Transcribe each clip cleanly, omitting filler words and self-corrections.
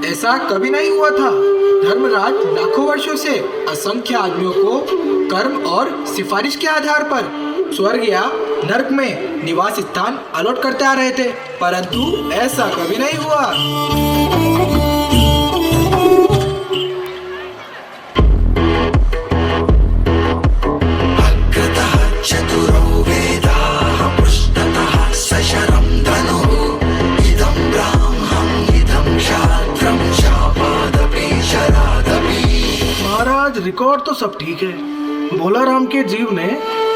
ऐसा कभी नहीं हुआ था। धर्मराज लाखों वर्षों से असंख्य आदमियों को कर्म और सिफारिश के आधार पर स्वर्ग या नरक में निवास स्थान अलॉट करते आ रहे थे, परंतु ऐसा कभी नहीं हुआ। महाराज, रिकॉर्ड तो सब ठीक है। भोला राम के जीव ने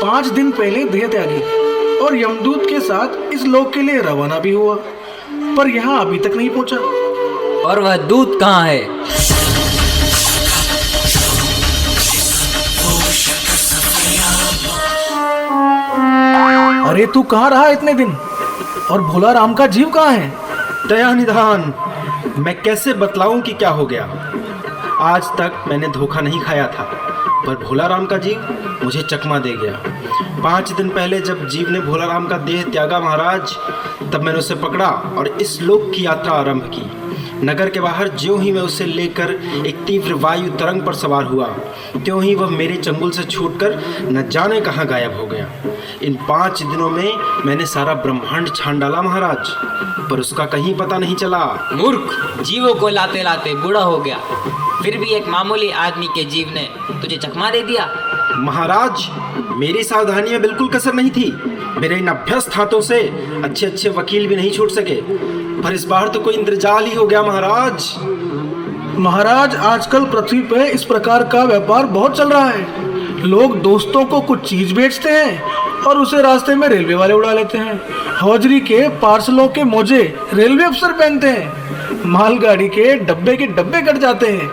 5 दिन पहले देह त्यागी और यमदूत के साथ इस लोक के लिए रवाना भी हुआ, पर यहाँ अभी तक नहीं पहुँचा। और वह दूत कहाँ है? अरे तू कहाँ रहा इतने दिन? और भोला राम का जीव कहाँ है? दया निधान, मैं कैसे बतलाऊं कि क्या हो गया। आज तक मैंने धोखा नहीं खाया था, पर भोला राम का जीव मुझे चकमा दे गया। 5 दिन पहले जब जीव ने भोला राम का देह त्यागा महाराज, तब मैंने उसे पकड़ा और इस लोक की यात्रा आरंभ की। नगर के बाहर ज्यों ही मैं उसे लेकर एक तीव्र वायु तरंग पर सवार हुआ, त्यों ही वह मेरे चंगुल से छूटकर न जाने कहाँ गायब हो गया। इन 5 दिनों में मैंने सारा ब्रह्मांड छान डाला महाराज, पर उसका कहीं पता नहीं चला। मूर्ख, जीवों को लाते लाते बूढ़ा हो गया, फिर भी एक मामूली आदमी के जीव ने तुझे चकमा दे दिया। महाराज, मेरी सावधानी में बिल्कुल कसर नहीं थी। मेरे इन अभ्यस्त हाथों से अच्छे अच्छे वकील भी नहीं छूट सके, पर इस बार तो कोई इंद्रजाल ही हो गया महाराज। महाराज, आजकल पृथ्वी पे इस प्रकार का व्यापार बहुत चल रहा है। लोग दोस्तों को कुछ चीज बेचते हैं और उसे रास्ते में रेलवे वाले उड़ा लेते हैं। हौजरी के पार्सलों के मोजे रेलवे अफसर पहनते हैं। मालगाड़ी के डब्बे कट जाते हैं।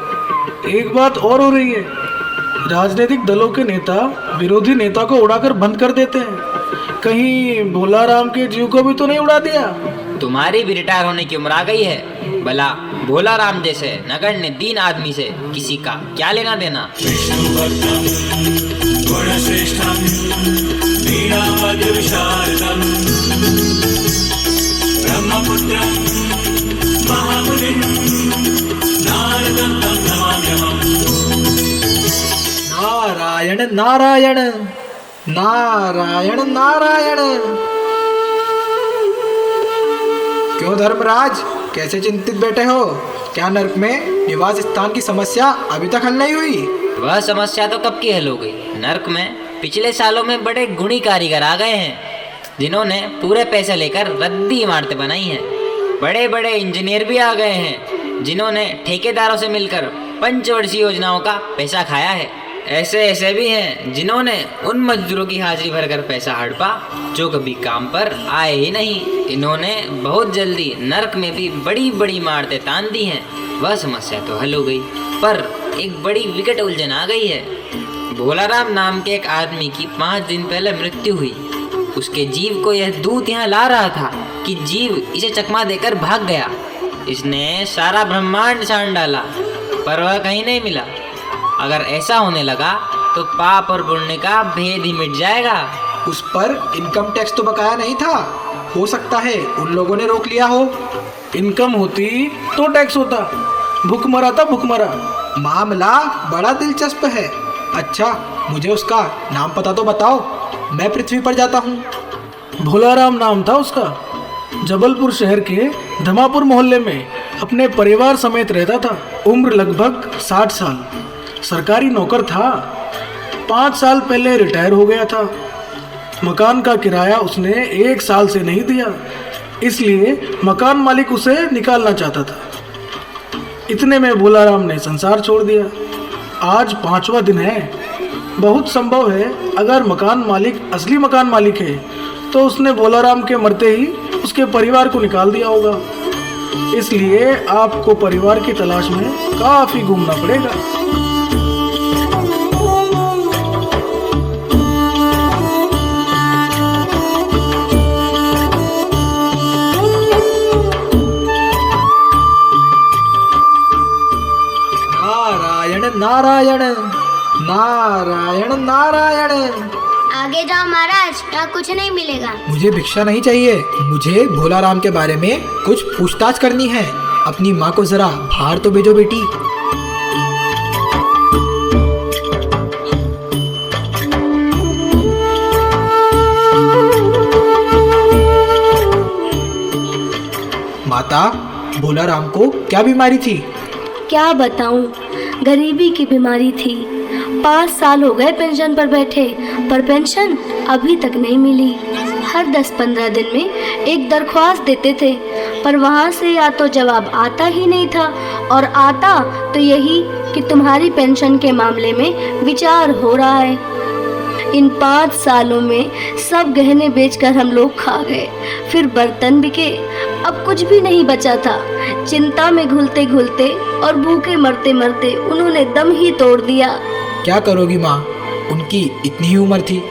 एक बात और हो रही है, राजनीतिक दलों के नेता विरोधी नेता को उड़ाकर बंद कर देते हैं। कहीं भोला राम के जीव को भी तो नहीं उड़ा दिया? तुम्हारी भी रिटायर होने की उम्र आ गई है। भला भोला राम जैसे नगण्य दीन आदमी से किसी का क्या लेना देना। नारायण नारायण नारायण नारायण। क्यों धर्मराज, कैसे चिंतित बैठे हो? क्या नरक में निवास स्थान की समस्या अभी तक हल नहीं हुई? वह समस्या तो कब की हल हो गई। नरक में पिछले सालों में बड़े गुणी कारीगर आ गए हैं, जिन्होंने पूरे पैसे लेकर रद्दी इमारतें बनाई हैं। बड़े बड़े इंजीनियर भी आ गए हैं, जिन्होंने ठेकेदारों से मिलकर पंचवर्षीय योजनाओं का पैसा खाया है। ऐसे भी हैं जिन्होंने उन मजदूरों की हाजिरी भरकर पैसा हड़पा जो कभी काम पर आए ही नहीं। इन्होंने बहुत जल्दी नरक में भी बड़ी बड़ी इमारतें तान दी हैं। वह समस्या तो हल हो गई, पर एक बड़ी विकट उलझन आ गई है। भोला राम नाम के एक आदमी की 5 दिन पहले मृत्यु हुई। उसके जीव को यह दूत यहाँ ला रहा था कि जीव इसे चकमा देकर भाग गया। इसने सारा ब्रह्मांड छान डाला, पर वह कहीं नहीं मिला। अगर ऐसा होने लगा तो पाप और पुण्य का भेद ही मिट जाएगा। उस पर इनकम टैक्स तो बकाया नहीं था। हो सकता है उन लोगों ने रोक लिया हो। इनकम होती तो टैक्स होता। भुखमरा था भुखमरा। मामला बड़ा दिलचस्प है। अच्छा, मुझे उसका नाम पता तो बताओ, मैं पृथ्वी पर जाता हूँ। भोला राम नाम था उसका। जबलपुर शहर के धमापुर मोहल्ले में अपने परिवार समेत रहता था। उम्र लगभग 60 साल। सरकारी नौकर था। 5 साल पहले रिटायर हो गया था। मकान का किराया उसने 1 साल से नहीं दिया, इसलिए मकान मालिक उसे निकालना चाहता था। इतने में भोला राम ने संसार छोड़ दिया। आज 5वां दिन है। बहुत संभव है अगर मकान मालिक असली मकान मालिक है तो उसने भोला राम के मरते ही उसके परिवार को निकाल दिया होगा। इसलिए आपको परिवार की तलाश में काफी घूमना पड़ेगा। नारायण नारायण नारायण। आगे जाओ महाराज, यहाँ कुछ नहीं मिलेगा। मुझे भिक्षा नहीं चाहिए। मुझे भोला राम के बारे में कुछ पूछताछ करनी है। अपनी माँ को जरा बाहर तो भेजो बेटी। माता, भोला राम को क्या बीमारी थी? क्या बताऊं, गरीबी की बीमारी थी। 5 साल हो गए पेंशन पर बैठे, पर पेंशन अभी तक नहीं मिली। हर 10-15 दिन में एक दरख्वास्त देते थे, पर वहाँ से या तो जवाब आता ही नहीं था, और आता तो यही कि तुम्हारी पेंशन के मामले में विचार हो रहा है। इन 5 सालों में सब गहने बेचकर हम लोग खा गए, फिर बर्तन बिके, अब कुछ भी नहीं बचा था। चिंता में घुलते घुलते और भूखे मरते मरते उन्होंने दम ही तोड़ दिया। क्या करोगी माँ, उनकी इतनी ही उम्र थी।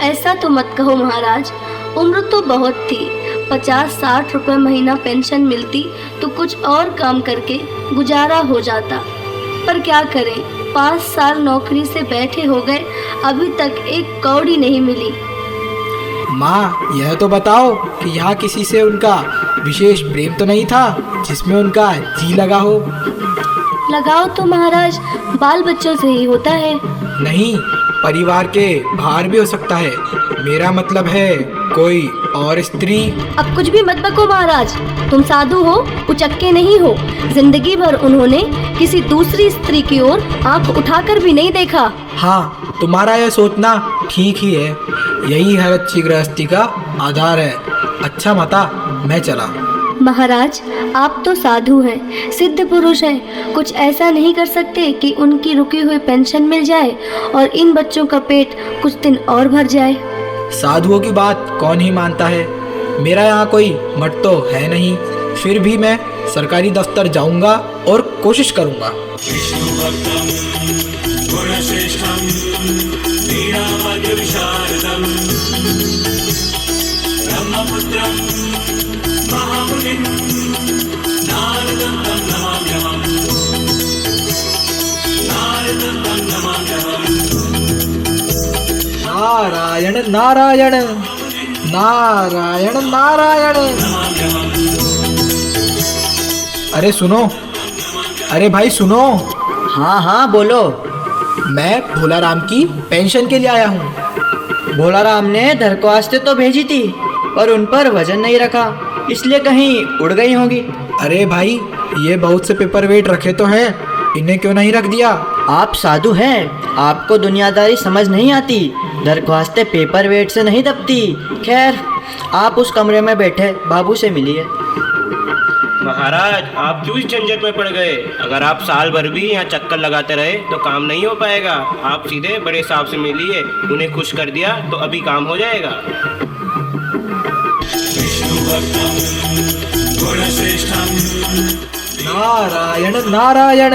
ऐसा तो मत कहो महाराज, उम्र तो बहुत थी। 50-60 रुपए महीना पेंशन मिलती तो कुछ और काम करके गुजारा हो जाता, पर क्या करें, 5 साल नौकरी से बैठे हो गए, अभी तक एक कौड़ी नहीं मिली। माँ, यह तो बताओ कि यहाँ किसी से उनका विशेष प्रेम तो नहीं था जिसमें उनका जी लगा हो? लगाओ तो महाराज बाल बच्चों से ही होता है। नहीं, परिवार के बाहर भी हो सकता है। मेरा मतलब है कोई और स्त्री। अब कुछ भी मत बको महाराज, तुम साधु हो, उचक्के नहीं हो। जिंदगी भर उन्होंने किसी दूसरी स्त्री की ओर आंख उठाकर भी नहीं देखा। हाँ, तुम्हारा यह सोचना ठीक ही है। यही है अच्छी गृहस्थी का आधार है। अच्छा माता, मैं चला। महाराज, आप तो साधु हैं, सिद्ध पुरुष हैं, कुछ ऐसा नहीं कर सकते कि उनकी रुकी हुई पेंशन मिल जाए और इन बच्चों का पेट कुछ दिन और भर जाए? साधुओं की बात कौन ही मानता है। मेरा यहाँ कोई मठ तो है नहीं, फिर भी मैं सरकारी दफ्तर जाऊंगा और कोशिश करूंगा। नारायण नारायण नारायण नारायण। अरे सुनो, अरे भाई सुनो। हाँ हाँ बोलो। मैं भोला राम की पेंशन के लिए आया हूँ। भोला राम ने दरख्वास्तें तो भेजी थी, पर उन पर वजन नहीं रखा, इसलिए कहीं उड़ गई होंगी। अरे भाई, ये बहुत से पेपर वेट रखे तो हैं, इन्हें क्यों नहीं रख दिया? आप साधु हैं, आपको दुनियादारी समझ नहीं आती। दरख्वास्तें पेपर वेट से नहीं दबती। खैर, आप उस कमरे में बैठे बाबू से मिलिए। महाराज, आप क्यों इस झंझट में पड़ गए? अगर आप साल भर भी यहाँ चक्कर लगाते रहे तो काम नहीं हो पाएगा। आप सीधे बड़े साहब से मिलिए, उन्हें खुश कर दिया तो अभी काम हो जाएगा। नारायण नारायण।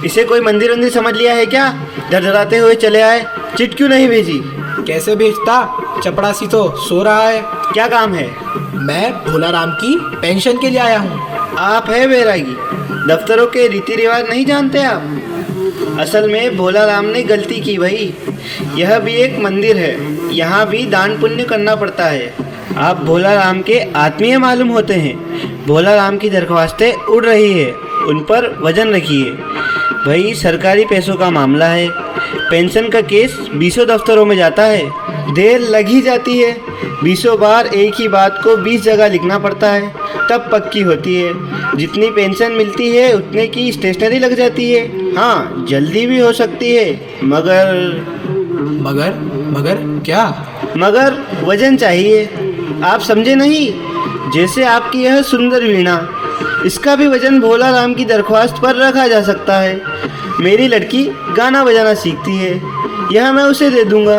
इसे कोई मंदिर वंदिर समझ लिया है क्या? डरडराते हुए चले आए, चिट क्यों नहीं भेजी? कैसे भेजता, चपड़ासी तो सो रहा है। क्या काम है? मैं भोला राम की पेंशन के लिए आया हूँ। आप है बैरागी, दफ्तरों के रीति रिवाज नहीं जानते आप। असल में भोला राम ने गलती की भाई। यह भी एक मंदिर है, यहाँ भी दान पुण्य करना पड़ता है। आप भोला राम के आत्मीय मालूम होते हैं। भोला राम की दरख्वास्तें उड़ रही है, उन पर वजन रखिए भाई। सरकारी पैसों का मामला है, पेंशन का केस 20 दफ्तरों में जाता है, देर लग ही जाती है। 20 बार एक ही बात को 20 जगह लिखना पड़ता है, तब पक्की होती है। जितनी पेंशन मिलती है उतने की स्टेशनरी लग जाती है। हाँ, जल्दी भी हो सकती है, मगर मगर मगर क्या? मगर वजन चाहिए। आप समझे नहीं? जैसे आपकी यह सुंदर वीणा, इसका भी वजन भोला राम की दरख्वास्त पर रखा जा सकता है। मेरी लड़की गाना बजाना सीखती है, यह मैं उसे दे दूंगा।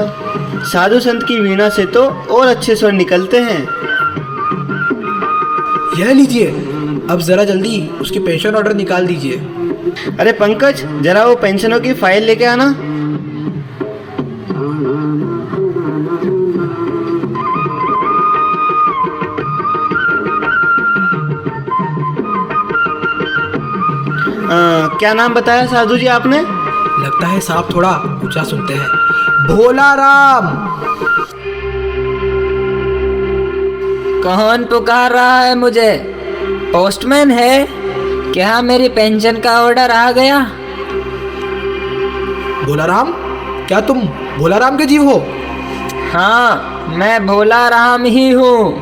साधु संत की वीणा से तो और अच्छे स्वर निकलते हैं। यह लीजिए, अब जरा जल्दी उसकी पेंशन ऑर्डर निकाल दीजिए। अरे पंकज, जरा वो पेंशनों की फाइल लेके आना। क्या नाम बताया साधु जी आपने? लगता है साहब थोड़ा ऊंचा सुनते हैं। भोला राम। कौन पुकार रहा है मुझे? पोस्टमैन है? क्या मेरी पेंशन का ऑर्डर आ गया? भोलाराम, क्या तुम भोलाराम के जीव हो? हाँ, मैं भोला राम ही हूँ।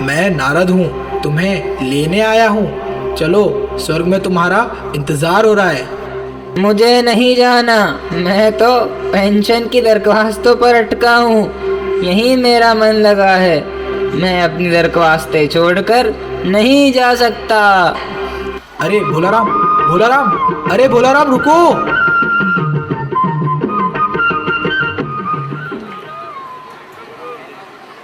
मैं नारद हूँ, तुम्हें लेने आया हूँ। चलो, स्वर्ग में तुम्हारा इंतजार हो रहा है। मुझे नहीं जाना, मैं तो पेंशन की दरख्वास्तों पर अटका हूँ। यहीं मेरा मन लगा है। मैं अपनी दरख्वास्तें छोड़कर नहीं जा सकता। अरे भोलाराम, भोलाराम, अरे भोलाराम रुको।